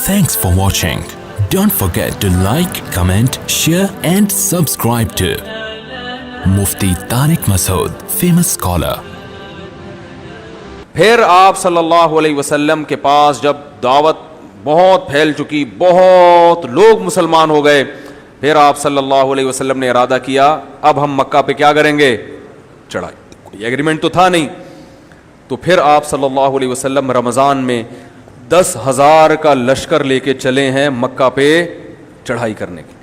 Thanks for watching. Don't forget to like, comment, share and subscribe to Mufti Tariq Masood, famous scholar. پھر آپ صلی اللہ علیہ وسلم کے پاس جب دعوت بہت پھیل چکی, بہت لوگ مسلمان ہو گئے, پھر آپ صلی اللہ علیہ وسلم نے ارادہ کیا اب ہم مکہ پہ کیا کریں گے, چڑھائی. کوئی ایگریمنٹ تو تھا نہیں. تو پھر آپ صلی اللہ علیہ وسلم رمضان میں 10,000 کا لشکر لے کے چلے ہیں مکہ پہ چڑھائی کرنے کی,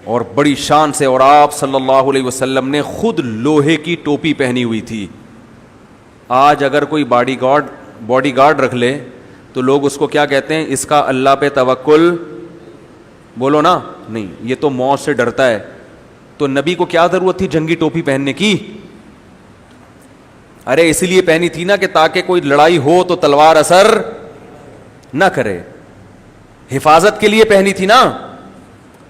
اور بڑی شان سے. اور آپ صلی اللہ علیہ وسلم نے خود لوہے کی ٹوپی پہنی ہوئی تھی. آج اگر کوئی باڈی گارڈ رکھ لے تو لوگ اس کو کیا کہتے ہیں, اس کا اللہ پہ توکل, بولو نا, نہیں, یہ تو موت سے ڈرتا ہے. تو نبی کو کیا ضرورت تھی جنگی ٹوپی پہننے کی؟ ارے اسی لیے پہنی تھی نا کہ تاکہ کوئی لڑائی ہو تو تلوار اثر نہ کرے, حفاظت کے لیے پہنی تھی نا.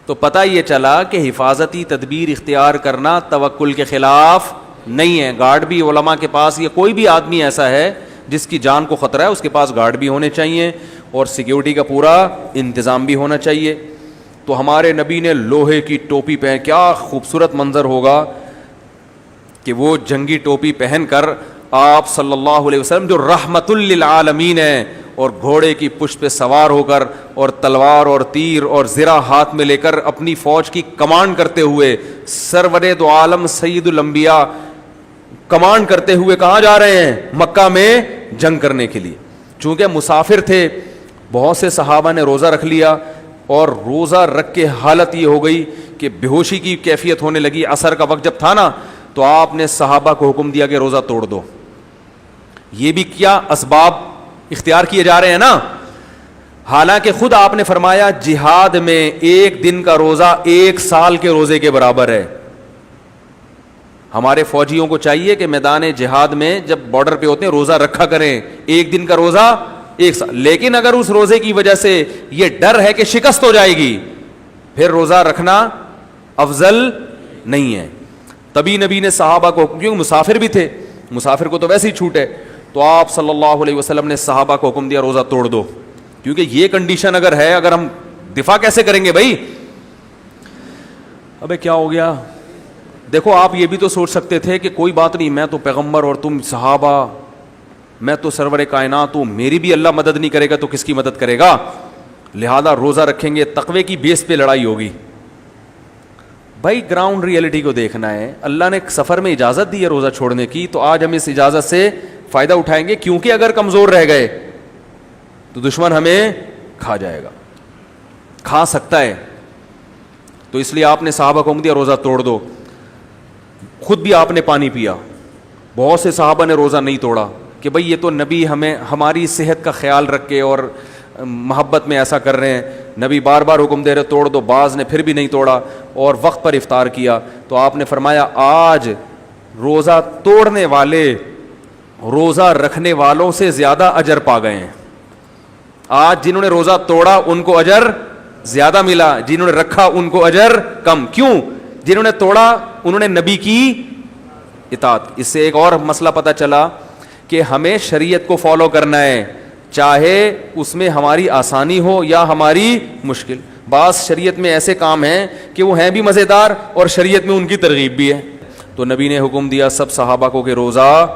تو پتہ یہ چلا کہ حفاظتی تدبیر اختیار کرنا توکل کے خلاف نہیں ہے. گارڈ بھی علماء کے پاس, یا کوئی بھی آدمی ایسا ہے جس کی جان کو خطرہ ہے, اس کے پاس گارڈ بھی ہونے چاہیے اور سیکیورٹی کا پورا انتظام بھی ہونا چاہیے. تو ہمارے نبی نے لوہے کی ٹوپی پہن, کیا خوبصورت منظر ہوگا کہ وہ جنگی ٹوپی پہن کر آپ صلی اللہ علیہ وسلم جو رحمت للعالمین ہیں, اور گھوڑے کی پشت پہ سوار ہو کر اور تلوار اور تیر اور زرہ ہاتھ میں لے کر اپنی فوج کی کمانڈ کرتے ہوئے, سرور دو عالم سید الانبیاء کمانڈ کرتے ہوئے کہاں جا رہے ہیں, مکہ میں جنگ کرنے کے لیے. چونکہ مسافر تھے, بہت سے صحابہ نے روزہ رکھ لیا, اور روزہ رکھ کے حالت یہ ہو گئی کہ بے ہوشی کی کیفیت ہونے لگی. عصر کا وقت جب تھا نا, تو آپ نے صحابہ کو حکم دیا کہ روزہ توڑ دو. یہ بھی کیا اسباب اختیار کیے جا رہے ہیں نا. حالانکہ خود آپ نے فرمایا جہاد میں ایک دن کا روزہ 1 سال کے روزے کے برابر ہے. ہمارے فوجیوں کو چاہیے کہ میدان جہاد میں جب بارڈر پہ ہوتے ہیں روزہ رکھا کریں, 1 دن کا روزہ 1 سال. لیکن اگر اس روزے کی وجہ سے یہ ڈر ہے کہ شکست ہو جائے گی, پھر روزہ رکھنا افضل نہیں ہے. تبھی نبی نے صحابہ کو, کیونکہ مسافر بھی تھے, مسافر کو تو ویسے ہی چھوٹ ہے, تو آپ صلی اللہ علیہ وسلم نے صحابہ کو حکم دیا روزہ توڑ دو. کیونکہ یہ کنڈیشن اگر ہے, اگر ہم دفاع کیسے کریں گے بھائی؟ ابے کیا ہو گیا؟ دیکھو آپ یہ بھی تو سوچ سکتے تھے کہ کوئی بات نہیں, میں تو پیغمبر اور تم صحابہ, میں تو سرور کائنات ہوں, میری بھی اللہ مدد نہیں کرے گا تو کس کی مدد کرے گا؟ لہذا روزہ رکھیں گے, تقوی کی بیس پہ لڑائی ہوگی. بھائی گراؤنڈ ریئلٹی کو دیکھنا ہے. اللہ نے سفر میں اجازت دی ہے روزہ چھوڑنے کی, تو آج ہم اس اجازت سے فائدہ اٹھائیں گے, کیونکہ اگر کمزور رہ گئے تو دشمن ہمیں کھا جائے گا, کھا سکتا ہے. تو اس لیے آپ نے صحابہ کو حکم دیا روزہ توڑ دو. خود بھی آپ نے پانی پیا. بہت سے صحابہ نے روزہ نہیں توڑا کہ بھئی یہ تو نبی ہمیں ہماری صحت کا خیال رکھ کے اور محبت میں ایسا کر رہے ہیں, نبی بار بار حکم دے رہے توڑ دو. بعض نے پھر بھی نہیں توڑا اور وقت پر افطار کیا. تو آپ نے فرمایا آج روزہ توڑنے والے روزہ رکھنے والوں سے زیادہ اجر پا گئے ہیں. آج جنہوں نے روزہ توڑا ان کو اجر زیادہ ملا, جنہوں نے رکھا ان کو اجر کم. کیوں؟ جنہوں نے توڑا انہوں نے نبی کی اطاعت. اس سے ایک اور مسئلہ پتہ چلا کہ ہمیں شریعت کو فالو کرنا ہے, چاہے اس میں ہماری آسانی ہو یا ہماری مشکل. بعض شریعت میں ایسے کام ہیں کہ وہ ہیں بھی مزیدار اور شریعت میں ان کی ترغیب بھی ہے. تو نبی نے حکم دیا سب صحابہ کو کہ روزہ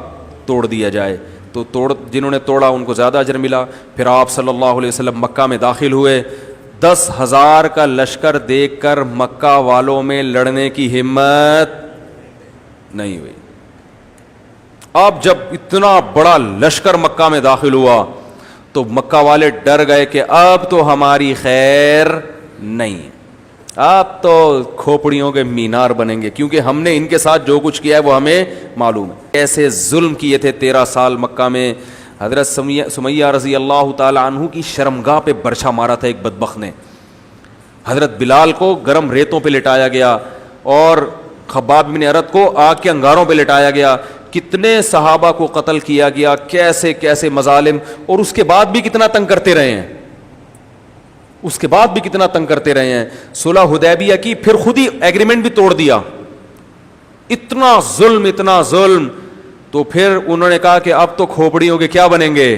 توڑ دیا جائے. تو جنہوں نے توڑا ان کو زیادہ اجر ملا. پھر آپ صلی اللہ علیہ وسلم مکہ میں داخل ہوئے. 10,000 کا لشکر دیکھ کر مکہ والوں میں لڑنے کی ہمت نہیں ہوئی. اب جب اتنا بڑا لشکر مکہ میں داخل ہوا تو مکہ والے ڈر گئے کہ اب تو ہماری خیر نہیں, اب تو کھوپڑیوں کے مینار بنیں گے, کیونکہ ہم نے ان کے ساتھ جو کچھ کیا ہے وہ ہمیں معلوم ہے. ایسے ظلم کیے تھے 13 سال مکہ میں. حضرت سمیہ رضی اللہ تعالی عنہ کی شرمگاہ پہ برچھا مارا تھا ایک بدبخت نے. حضرت بلال کو گرم ریتوں پہ لٹایا گیا, اور خباب بن ارت کو آگ کے انگاروں پہ لٹایا گیا. کتنے صحابہ کو قتل کیا گیا, کیسے کیسے مظالم, اور اس کے بعد بھی کتنا تنگ کرتے رہے ہیں, اس کے بعد بھی کتنا تنگ کرتے رہے ہیں. صلح حدیبیہ کی پھر خود ہی ایگریمنٹ بھی توڑ دیا. اتنا ظلم, اتنا ظلم. تو پھر انہوں نے کہا کہ اب تو کھوپڑیوں کے کیا بنیں گے,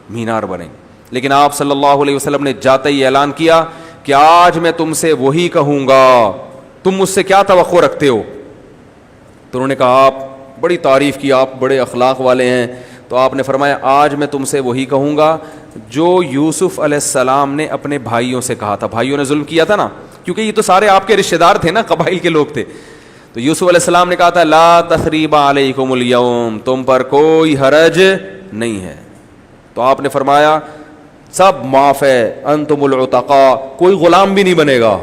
مینار بنیں گے. لیکن آپ صلی اللہ علیہ وسلم نے جاتے ہی اعلان کیا کہ آج میں تم سے وہی کہوں گا، تم مجھ سے کیا توقع رکھتے ہو؟ تو انہوں نے کہا آپ بڑی تعریف کی، آپ بڑے اخلاق والے ہیں. تو آپ نے فرمایا آج میں تم سے وہی کہوں گا جو یوسف علیہ السلام نے اپنے بھائیوں سے کہا تھا. بھائیوں نے ظلم کیا تھا نا، کیونکہ یہ تو سارے آپ کے رشتہ دار تھے نا، قبائل کے لوگ تھے. تو یوسف علیہ السلام نے کہا تھا لا تثریب علیکم اليوم، تم پر کوئی حرج نہیں ہے. تو آپ نے فرمایا سب معاف ہے، انتم العتقاء، کوئی غلام بھی نہیں بنے گا،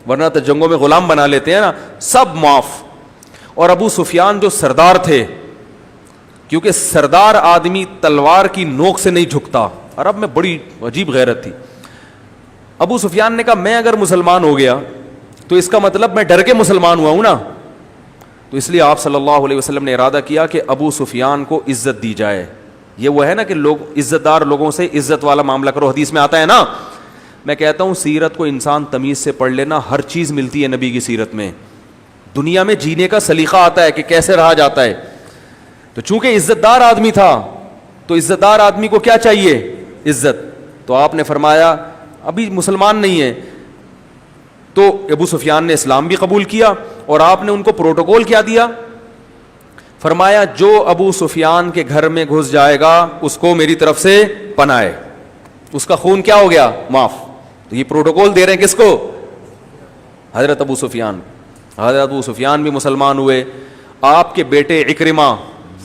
ورنہ تو جنگوں میں غلام بنا لیتے ہیں نا، سب معاف. اور ابو سفیان جو سردار تھے، کیونکہ سردار آدمی تلوار کی نوک سے نہیں جھکتا، عرب میں بڑی عجیب غیرت تھی. ابو سفیان نے کہا میں اگر مسلمان ہو گیا تو اس کا مطلب میں ڈر کے مسلمان ہوا ہوں نا. تو اس لیے آپ صلی اللہ علیہ وسلم نے ارادہ کیا کہ ابو سفیان کو عزت دی جائے. یہ وہ ہے نا کہ لوگ عزت دار لوگوں سے عزت والا معاملہ کرو، حدیث میں آتا ہے نا. میں کہتا ہوں سیرت کو انسان تمیز سے پڑھ لینا، ہر چیز ملتی ہے نبی کی سیرت میں. دنیا میں جینے کا سلیقہ آتا ہے کہ کیسے رہا جاتا ہے. تو چونکہ عزت دار آدمی تھا تو عزت دار آدمی کو کیا چاہیے؟ عزت. تو آپ نے فرمایا ابھی مسلمان نہیں ہے. تو ابو سفیان نے اسلام بھی قبول کیا اور آپ نے ان کو پروٹوکول کیا دیا؟ فرمایا جو ابو سفیان کے گھر میں گھس جائے گا اس کو میری طرف سے پناہ ہے، اس کا خون کیا ہو گیا؟ معاف. تو یہ پروٹوکول دے رہے ہیں کس کو؟ حضرت ابو سفیان. حضرت ابو سفیان بھی مسلمان ہوئے. آپ کے بیٹے عکرمہ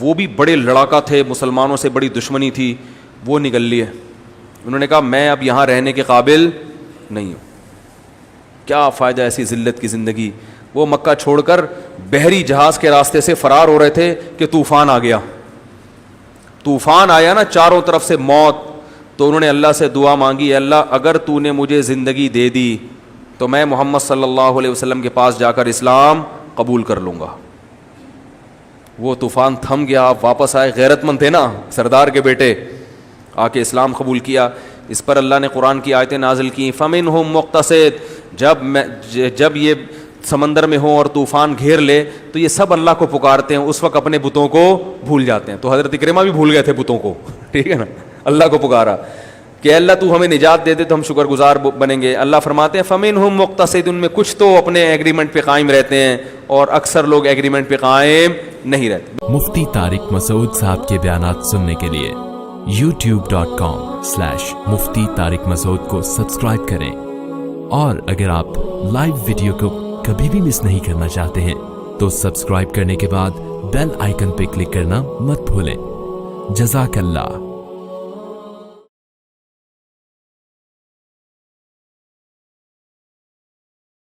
وہ بھی بڑے لڑاکا تھے، مسلمانوں سے بڑی دشمنی تھی، وہ نکل لیے. انہوں نے کہا میں اب یہاں رہنے کے قابل نہیں ہوں. کیا فائدہ ایسی ذلت کی زندگی. وہ مکہ چھوڑ کر بحری جہاز کے راستے سے فرار ہو رہے تھے کہ طوفان آ گیا. طوفان آیا نا چاروں طرف سے موت. تو انہوں نے اللہ سے دعا مانگی، اے اللہ اگر تو نے مجھے زندگی دے دی تو میں محمد صلی اللہ علیہ وسلم کے پاس جا کر اسلام قبول کر لوں گا. وہ طوفان تھم گیا، آپ واپس آئے، غیرت مند تھے نا سردار کے بیٹے، آ کے اسلام قبول کیا. اس پر اللہ نے قرآن کی آیتیں نازل کی فَمِنْهُمْ مُقْتَصِدٌ. جب یہ سمندر میں ہوں اور طوفان گھیر لے تو یہ سب اللہ کو پکارتے ہیں، اس وقت اپنے بتوں کو بھول جاتے ہیں. تو حضرت اکرمہ بھی بھول گئے تھے بتوں کو، ٹھیک ہے نا، اللہ کو پکارا کہ اللہ تو ہمیں نجات دے دے تو ہم شکر گزار بنیں گے. اللہ فرماتے ہیں فَمِنْهُمْ مُقْتَصِدٌ، ان میں کچھ تو اپنے ایگریمنٹ پہ قائم رہتے ہیں اور اکثر لوگ ایگریمنٹ پہ قائم نہیں رہتے. مفتی طارق مسعود صاحب کے بیانات سننے کے لیے youtube.com/مفتی طارق مسعود کو سبسکرائب کریں. اور اگر آپ لائیو ویڈیو کو کبھی بھی مس نہیں کرنا چاہتے ہیں تو سبسکرائب کرنے کے بعد بیل آئیکن پہ کلک کرنا مت بھولیں. جزاک اللہ.